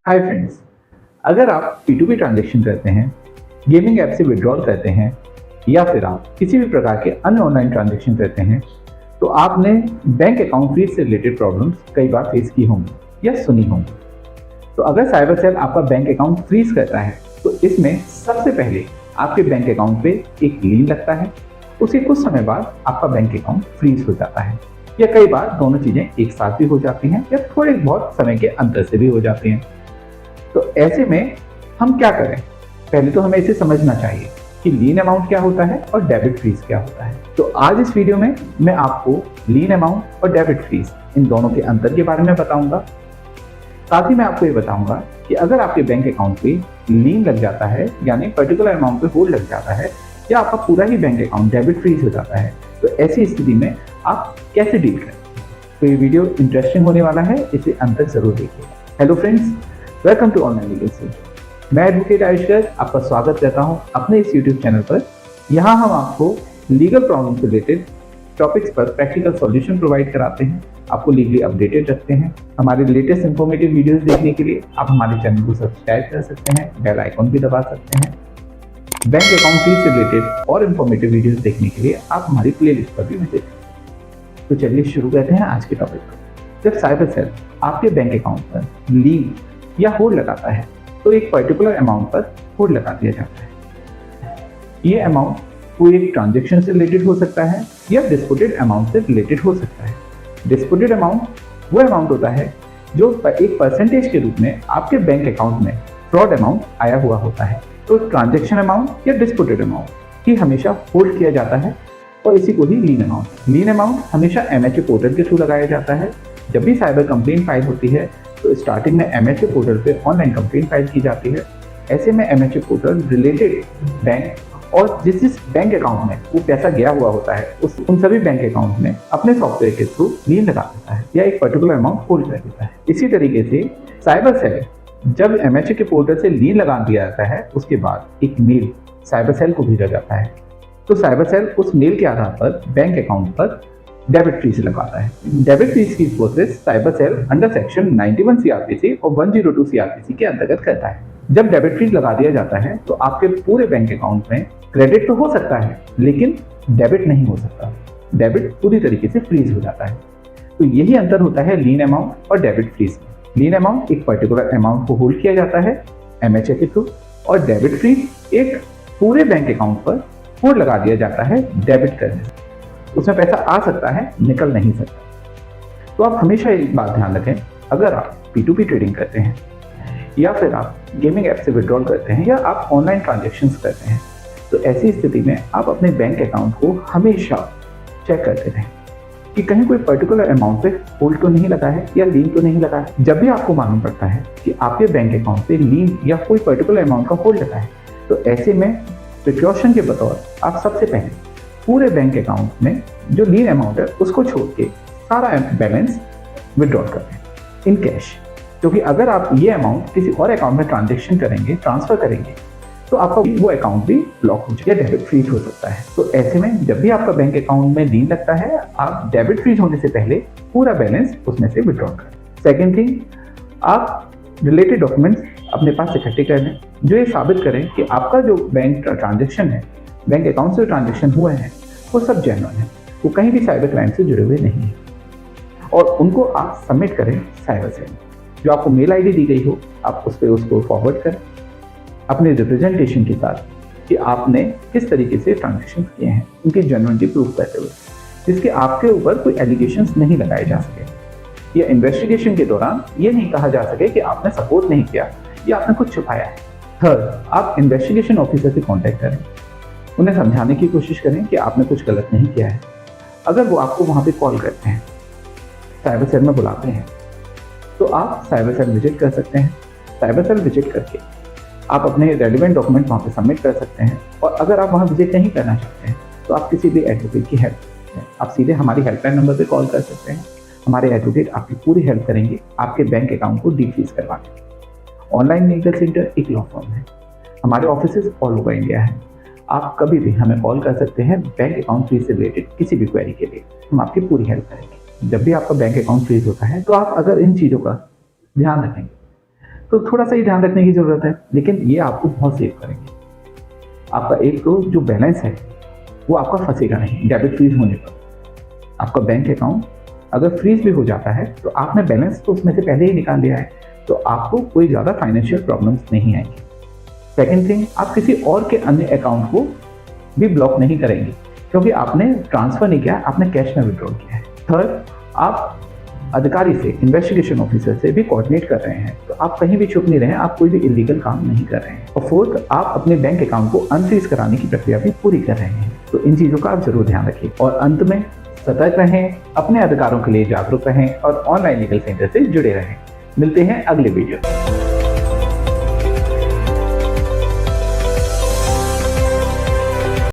Hi friends, अगर आप P2P transaction करते हैं, गेमिंग ऐप से विड्रॉल करते हैं या फिर आप किसी भी प्रकार के अन्य ऑनलाइन ट्रांजैक्शन करते हैं, तो आपने बैंक अकाउंट फ्रीज से रिलेटेड प्रॉब्लम्स कई बार फेस की होंगी या सुनी होंगी। तो अगर साइबर सेल आपका बैंक अकाउंट फ्रीज करता है, तो इसमें सबसे पहले आपके बैंक अकाउंट पे एक लीन लगता है। उसके कुछ समय बाद आपका बैंक अकाउंट फ्रीज हो जाता है, या कई बार दोनों चीज़ें एक साथ भी हो जाती हैं या थोड़े बहुत समय के अंतर से भी हो जाती हैं। तो ऐसे में हम क्या करें? पहले तो हमें इसे समझना चाहिए कि लीन अमाउंट क्या होता है और डेबिट फ्रीज क्या होता है। तो आज इस वीडियो में मैं आपको लीन अमाउंट और डेबिट फ्रीज इन दोनों के अंतर के बारे में बताऊंगा। साथ ही मैं आपको ये बताऊंगा कि अगर आपके बैंक अकाउंट पे लीन लग जाता है, यानी पर्टिकुलर अमाउंट पे होल्ड लग जाता है, या आपका पूरा ही बैंक अकाउंट डेबिट फ्रीज हो जाता है, तो ऐसी स्थिति में आप कैसे डील करें। तो ये वीडियो इंटरेस्टिंग होने वाला है, इसे अंत तक जरूर देखिए। Hello friends, welcome to online legal skills. मैं एडवोकेट आयुष्कर आपका स्वागत करता हूं अपने इस यूट्यूब चैनल पर। यहां हम आपको लीगल प्रॉब्लम से रिलेटेड टॉपिक्स पर प्रैक्टिकल सॉल्यूशन प्रोवाइड कराते हैं, आपको लीगली अपडेटेड रखते हैं। हमारे लेटेस्ट इन्फॉर्मेटिव वीडियोस देखने के लिए आप हमारे चैनल को सब्सक्राइब कर सकते हैं, बेल आइकॉन भी दबा सकते हैं। बैंक अकाउंट फ्रीज से रिलेटेड और इन्फॉर्मेटिव वीडियोस देखने के लिए आप हमारी प्लेलिस्ट पर भी विजिट करें। तो चलिए शुरू करते हैं आज के टॉपिक को। जब साइबर सेल आपके बैंक अकाउंट पर लीन या होल्ड लगाता है, तो एक पर्टिकुलर अमाउंट पर होल्ड लगा दिया जाता है। ये अमाउंट कोई एक ट्रांजैक्शन से रिलेटेड हो सकता है या डिस्प्यूटेड अमाउंट से रिलेटेड हो सकता है। डिस्प्यूटेड अमाउंट वो अमाउंट होता है जो एक परसेंटेज के रूप में आपके बैंक अकाउंट में फ्रॉड अमाउंट आया हुआ होता है। तो ट्रांजैक्शन अमाउंट या डिस्प्यूटेड अमाउंट ही हमेशा होल्ड किया जाता है, और इसी को ही लीन अमाउंट हमेशा MHA पोर्टल के थ्रू लगाया जाता है। जब भी साइबर कंप्लेंट फाइल होती है, तो स्टार्टिंग में MHA पोर्टल पे ऑनलाइन कंप्लेंट फाइल की जाती है। ऐसे में MHA पोर्टल रिलेटेड बैंक और जिस बैंक अकाउंट में वो पैसा गया हुआ होता है, उन सभी बैंक अकाउंट में अपने सॉफ्टवेयर के थ्रू लीन लगा देता है या एक पर्टिकुलर अमाउंट होल्ड कर देता है। इसी तरीके से साइबर सेल जब MHA के पोर्टल से लीन लगा दिया जाता है, उसके बाद एक मेल साइबर सेल को भेजा जाता है। तो साइबर सेल उस मेल के आधार पर बैंक अकाउंट पर डेबिट फ्रीज लगाता है। डेबिट फ्रीज की process cyber cell under section 91 CRPC और 102 CRPC के अंतर्गत करता है। जब डेबिट फ्रीज लगा दिया जाता है, तो आपके पूरे बैंक अकाउंट में क्रेडिट तो हो सकता है, लेकिन डेबिट नहीं हो सकता। डेबिट पूरी तरीके से फ्रीज हो जाता है। तो यही अंतर होता है लीन अमाउंट और डेबिट फ्रीज में। लीन अमाउंट एक पर्टिकुलर अमाउंट को होल्ड किया जाता है MHA के थ्रू, और डेबिट फ्रीज एक पूरे बैंक अकाउंट पर होल्ड लगा दिया जाता है डेबिट करने से। उसमें पैसा आ सकता है, निकल नहीं सकता। तो आप हमेशा एक बात ध्यान रखें, अगर आप P2P ट्रेडिंग करते हैं या फिर आप गेमिंग ऐप से विड्रॉल करते हैं या आप ऑनलाइन ट्रांजैक्शंस करते हैं, तो ऐसी स्थिति में आप अपने बैंक अकाउंट को हमेशा चेक करते रहें कि कहीं कोई पर्टिकुलर अमाउंट पे होल्ड तो नहीं लगा है या लीन तो नहीं लगा है। जब भी आपको मालूम पड़ता है कि आपके बैंक अकाउंट पे लीन या कोई पर्टिकुलर अमाउंट का होल्ड लगा है, तो ऐसे में प्रिकॉशन के बतौर आप सबसे पहले पूरे बैंक अकाउंट में जो लीन अमाउंट है उसको छोड़ के सारा बैलेंस विड्रॉल करते हैं इन कैश। क्योंकि अगर आप ये अमाउंट किसी और अकाउंट में ट्रांजैक्शन करेंगे, ट्रांसफर करेंगे, तो आपका वो अकाउंट भी ब्लॉक हो जाएगा, डेबिट फ्रीज हो सकता है। तो ऐसे में जब भी आपका बैंक अकाउंट में लीन लगता है, आप डेबिट फ्रीज होने से पहले पूरा बैलेंस उसमें से विड्रॉल करें। सेकेंड थिंग, आप रिलेटेड डॉक्यूमेंट्स अपने पास इकट्ठे कर लें जो ये साबित करें कि आपका जो बैंक ट्रांजेक्शन है, बैंक अकाउंट से ट्रांजैक्शन हुए हैं, वो सब जेन्युइन है, वो कहीं भी साइबर क्राइम से जुड़े हुए नहीं हैं। और उनको आप सबमिट करें साइबर सेल। जो आपको मेल आईडी दी गई हो, आप उस पर उसको फॉरवर्ड करें अपने रिप्रेजेंटेशन के साथ कि आपने किस तरीके से ट्रांजैक्शन किए हैं, उनकी जेन्युइनिटी प्रूव करते हुए, जिसके आपके ऊपर कोई एलिगेशंस नहीं लगाए जा सके या इन्वेस्टिगेशन के दौरान ये नहीं कहा जा सके कि आपने सपोर्ट नहीं किया या आपने कुछ छुपाया है। थर्ड, आप इन्वेस्टिगेशन ऑफिसर से कॉन्टैक्ट करें, उन्हें समझाने की कोशिश करें कि आपने कुछ गलत नहीं किया है। अगर वो आपको वहाँ पे कॉल करते हैं, साइबर सेल में बुलाते हैं, तो आप साइबर सेल विजिट कर सकते हैं। साइबर सेल विजिट करके आप अपने रेलिवेंट डॉक्यूमेंट वहाँ पे सबमिट कर सकते हैं। और अगर आप वहाँ विजिट नहीं करना चाहते हैं, तो आप किसी भी एडवोकेट की हेल्प, आप सीधे हमारी हेल्पलाइन नंबर पर कॉल कर सकते हैं। हमारे एडवोकेट आपकी पूरी हेल्प करेंगे आपके बैंक अकाउंट को डीफ्रीज करवाने। ऑनलाइन लीगल सेंटर एक लॉ फर्म है, हमारे ऑफिसेज ऑल ओवर इंडिया है। आप कभी भी हमें कॉल कर सकते हैं बैंक अकाउंट फ्रीज से रिलेटेड किसी भी क्वेरी के लिए, हम आपकी पूरी हेल्प करेंगे। जब भी आपका बैंक अकाउंट फ्रीज होता है, तो आप अगर इन चीज़ों का ध्यान रखेंगे तो थोड़ा सा ही ध्यान रखने की ज़रूरत है, लेकिन ये आपको बहुत सेव करेंगे। आपका एक तो जो बैलेंस है वो आपका फंसेगा नहीं डेबिट फ्रीज होने पर। आपका बैंक अकाउंट अगर फ्रीज भी हो जाता है तो आपने बैलेंस तो उसमें से पहले ही निकाल लिया है, तो आपको कोई ज़्यादा फाइनेंशियल प्रॉब्लम्स नहीं आएंगी। सेकेंड थिंग, आप किसी और के अन्य अकाउंट को भी ब्लॉक नहीं करेंगे क्योंकि आपने ट्रांसफर नहीं किया, आपने कैश में विड्रॉल किया है। थर्ड, आप अधिकारी से, इन्वेस्टिगेशन ऑफिसर से भी कोऑर्डिनेट कर रहे हैं, तो आप कहीं भी छुप नहीं रहे हैं, आप कोई भी इलीगल काम नहीं कर रहे हैं। और फोर्थ, आप अपने बैंक अकाउंट को अनफ्रीज कराने की प्रक्रिया भी पूरी कर रहे हैं। तो इन चीज़ों का आप जरूर ध्यान रखिए। और अंत में, सतर्क रहें, अपने अधिकारों के लिए जागरूक रहें और ऑनलाइन लीगल सेंटर से जुड़े रहें। मिलते हैं अगले वीडियो में।